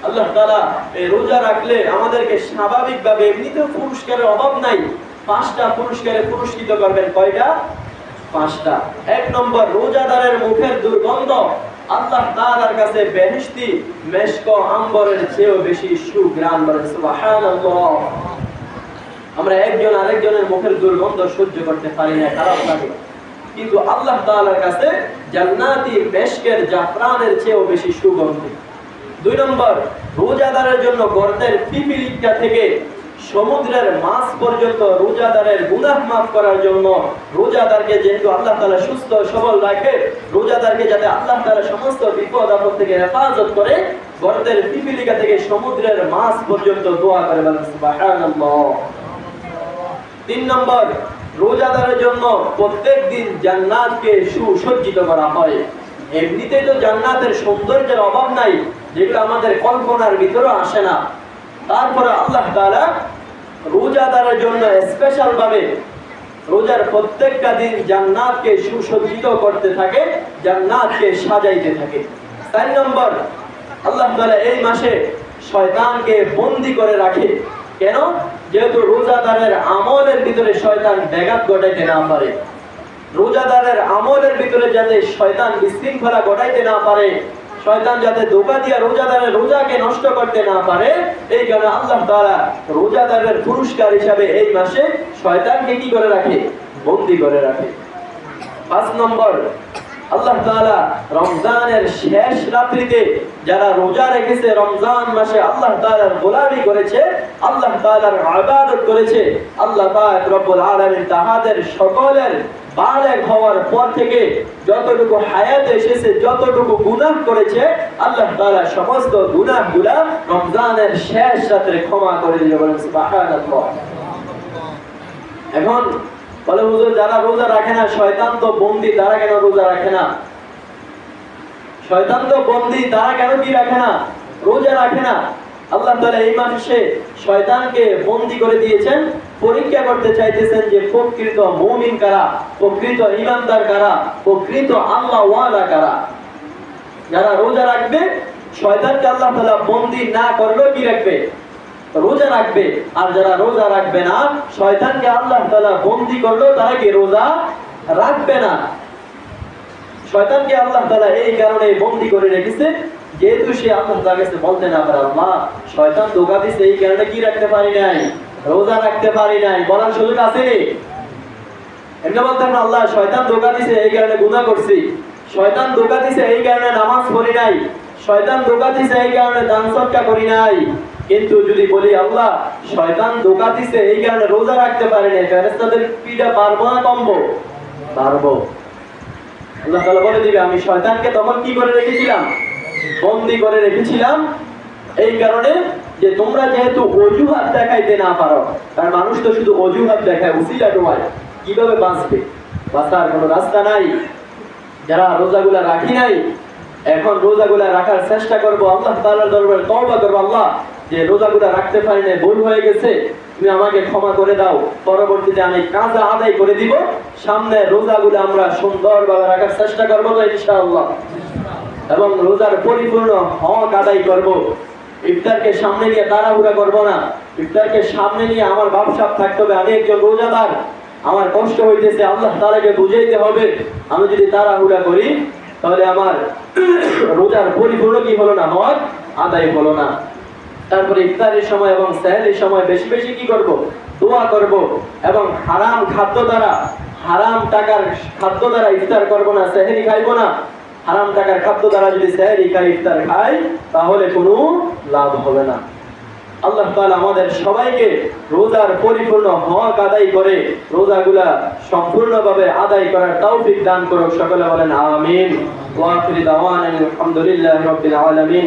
আল্লাহ তাআলা এই রোজা রাখলে আমাদেরকে স্বাভাবিকভাবে এমনিতেও পুরস্কারের অভাব নাই, 5টা পুরস্কারে পুরস্কৃত করবেন। কয়টা? 5টা। 1 নম্বর, রোজাদারের মুখের দুর্গন্ধ আল্লাহ তাআলার কাছে বেহেশতি মেশক আম্বরের চেয়েও বেশি সুঘ্রাণ। বলেন সুবহানাল্লাহ। আমরা একজন আরেকজনের মুখের দুর্গন্ধ সহ্য করতে পারি না, খারাপ লাগে, কিন্তু আল্লাহ তাআলার কাছে জান্নাতি মেশকের জাফরানের চেয়েও বেশি সুগন্ধি। 2 নম্বর, রোজাদারের জন্য গর্তের পিপিলিকা থেকে সমুদ্রের মাছ পর্যন্ত রোজাদারের গুনাহ মাফ করার জন্য, রোজাদারকে যেহেতু আল্লাহ তাআলা সুস্থ সবল রাখে, রোজাদারকে যাতে আল্লাহ তাআলা সমস্ত বিপদ আপদ থেকে হেফাজত করে, গর্তের পিপিলিকা থেকে সমুদ্রের মাছ পর্যন্ত দোয়া করে। বলেন সুবহানাল্লাহ। 3 নম্বর, রোজাদারের জন্য প্রত্যেক দিন জান্নাতকে সুসজ্জিত করা হয়। এমনিতে তো জান্নাতের সৌন্দর্যের অভাব নাই, যেগুলো আমাদের কল্পনার ভিতরে আসে না। তারপরে আল্লাহ তাআলা রোজাদারের জন্য স্পেশাল ভাবে রোজার প্রত্যেকটা দিন জান্নাতকে সুসজ্জিত করতে থাকে, জান্নাতকে সাজাইতে থাকে। 4 নম্বর, আল্লাহ তাআলা এই মাসে শয়তানকে বন্দী করে রাখে। কেন? যেহেতু রোজাদারের আমলের ভিতরে শয়তান ব্যাঘাত ঘটাইতে না পারে, রোজাদারের আমলের ভিতরে যাতে শয়তান বিশৃঙ্খলা ঘটাইতে না পারে, শয়তান যাতে ধোঁকা দিয়ে রোজাদারের রোজাকে নষ্ট করতে না পারে, এই কারণে আল্লাহ তাআলা রোজাদারের পুরস্কার হিসাবে এই মাসে শয়তানকে কি করে রাখে? বন্দী করে রাখে। 5 নম্বর, আল্লাহ তাআলা রমজানের শেষ রাত্রিতে যারা রোজা রেখেছে, রমজান মাসে আল্লাহ তাআলার গোলামি করেছে, আল্লাহ তাআলার ইবাদত করেছে, আল্লাহ পাক রব্বুল আলামিন তাহাদের সকলের বালেগ হওয়ার পর থেকে যতটুকু হায়াতে এসেছে, যতটুকু গুনাহ করেছে, আল্লাহ তাআলা সমস্ত গুনাহগুলা রমজানের শেষ রাতে ক্ষমা করে দিয়েছে। বলেন সুবহানাল্লাহ। এখন বলে হুজুর, যারা রোজা রাখে না, শয়তান তো বন্দী, তারা কেন রোজা রাখে না? শয়তান তো বন্দী, তারা কেন কি রাখে না? রোজা রাখে না। আল্লাহ তাআলা এই মাসে শয়তানকে বন্দী করে দিয়েছেন, পরীক্ষা করতে চাইতেছেন যে প্রকৃত মুমিন কারা, প্রকৃত ঈমানদার কারা, প্রকৃত আল্লাহ ওয়ালা কারা। যারা রোজা রাখবে, শয়তানকে আল্লাহ তাআলা বন্দী না করলেও কি রাখবে? রোজা রাখবে। আর যারা রোজা রাখবে না, শয়তানকে আল্লাহ তাআলা বন্দী করলেও তারা কি রোজা রাখবে না। শয়তানকে আল্লাহ তাআলা এই কারণে বন্দী করে রেখেছে, যেহেতু সে আল্লাহ তাআলার কাছে বলতে না পারে, আল্লাহ শয়তান ধোঁকা দিছে, এই কারণে কি রাখতে পারি নাই, রোজা রাখতে পারি নাই, বলার সুযোগ আছে? এমনি বলতে না, আল্লাহ শয়তান ধোঁকা দিছে, এই কারণে গুনাহ করছি, শয়তান ধোঁকা দিছে, এই কারণে নামাজ পড়ি নাই, শয়তান ধোঁকা দিছে, এই কারণে দান সদকা করি নাই। কিন্তু যদি বলি আল্লাহ শয়তান ধোঁকা দিছে, এই কারণে রোজা রাখতে পারি নাই, ফেরেশতাদের পিঠা পারবো না কমবো? পারবো। আল্লাহ তাআলা বলে দিবে, আমি শয়তানকে তখন কি করে রেখেছিলাম? বন্দী করে রেখেছিলাম। এই কারণে যে তোমরা যেহেতু অজুহাত দেখাইতে না পারো, কারণ মানুষ তো শুধু অজুহাত দেখায়, উসিলা ডোবায়, কিভাবে বাঁচবে? বাঁচার কোনো রাস্তা নাই। যারা রোজাগুলা রাখি নাই, এখন রোজাগুলা রাখার চেষ্টা করবো, আল্লাহ তাআলার দরবারে তওবা করবো, আল্লাহ যে রোজাগুলা রাখতে পারি না, ভুল হয়ে গেছে, তুমি আমাকে ক্ষমা করে দাও, পরবর্তীতে আমি কাজা আদায় করে দিব, সামনে রোজাগুলো আমরা সুন্দরভাবে রাখার চেষ্টা করবো তো ইনশাআল্লাহ, এবং রোজার পরিপূর্ণ হক আদায় করব। ইফতারকে সামনে নিয়ে তাড়াহুড়া করবো না, ইফতারকে সামনে নিয়ে আমার ভাবসাব থাকতে হবে, আমি একজন রোজাদার, আমার কষ্ট হইতেছে, আল্লাহ তাআলাকে বুঝাইতে হবে। আমি যদি তাড়াহুড়া করি, তাহলে আমার রোজার পরিপূর্ণ কি হলো না, হক আদায় হলো না। তারপরে ইফতারের সময় এবং সেহরির সময় বেশি বেশি কি করব? দোয়া করব, এবং হারাম খাদ্য দ্বারা, হারাম টাকার খাদ্য দ্বারা ইফতার করব না, সেহরি খাইব না। হারাম টাকার খাদ্য দ্বারা যদি সেহরি খাই, ইফতার খাই, তাহলে কোনো লাভ হবে না। আল্লাহ তাআলা আমাদের সবাইকে রোজার পরিপূর্ণ হক আদায় করে রোজাগুলা সম্পূর্ণভাবে আদায় করার তৌফিক দান করুক। সকলে বলেন আমিন। ওয়া আখিরু দাওয়ানা আলহামদুলিল্লাহি রাব্বিল আলামিন।